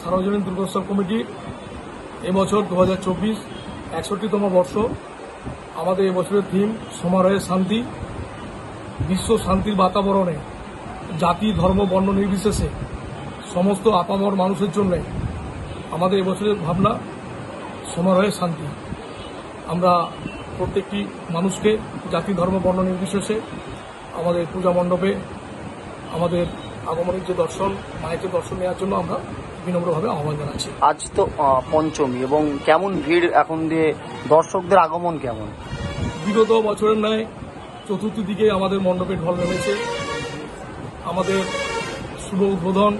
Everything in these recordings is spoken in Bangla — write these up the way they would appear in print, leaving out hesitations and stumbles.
সার্বজনীন দুর্গোৎসব কমিটি এবছর 2024 61তম বর্ষ। আমাদের এবছরের থিম সমারোহে শান্তি। বিশ্ব শান্তির বাতাবরণে জাতি ধর্ম বর্ণ নির্বিশেষে সমস্ত আপামর মানুষের জন্য আমাদের এবছরের ভাবনা সমারোহে শান্তি। আমরা প্রত্যেকটি মানুষকে জাতি ধর্ম বর্ণ নির্বিশেষে আমাদের পূজা মণ্ডপে আমাদের আগমনের যে দর্শন, মায়ের দর্শন নেওয়ার জন্য আমরা বিনম্রভাবে আহ্বান জানাচ্ছি। আজ তো পঞ্চমী, এবং কেমন ভিড় এখন দিয়ে দর্শকদের আগমন কেমন? বিগত বছরের ন্যায় চতুর্থ দিকে আমাদের মণ্ডপে ঢল নেমেছে। আমাদের শুভ উদ্বোধন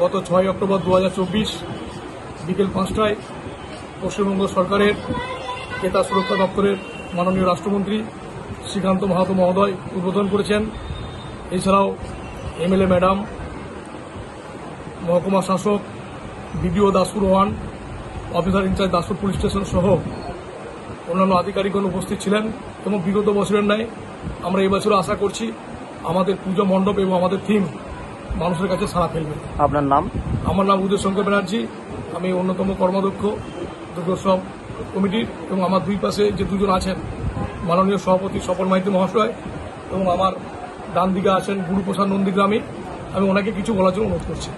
গত 6 অক্টোবর 2024 বিকেল 5টায় পশ্চিমবঙ্গ সরকারের ক্রেতা সুরক্ষা দপ্তরের মাননীয় রাষ্ট্রমন্ত্রী শ্রীকান্ত মাহাতো মহোদয় উদ্বোধন করেছেন। এছাড়াও এমএলএ ম্যাডাম, মহকুমা শাসক, BDO Daspur 1, officer in charge Daspur police station সহ অন্যান্য আধিকারিকগণ উপস্থিত ছিলেন। এবং বিগত বছরের ন্যায় আমরা এবছরও আশা করছি আমাদের পুজো মণ্ডপ এবং আমাদের থিম মানুষের কাছে সাড়া ফেলবে। আপনার নাম? আমার নাম উদয় শঙ্কর ব্যানার্জি। আমি অন্যতম কর্মাধ্যক্ষ দুর্গোৎসব কমিটির, এবং আমার দুই পাশে যে দুজন আছেন মাননীয় সভাপতি স্বপন মাইতি মহাশয়, এবং আমার ডান দিকে আছেন গুরুপ্রসাদ নন্দীগ্রামী। আমি ওনাকে কিছু বলার জন্য অনুরোধ করছি।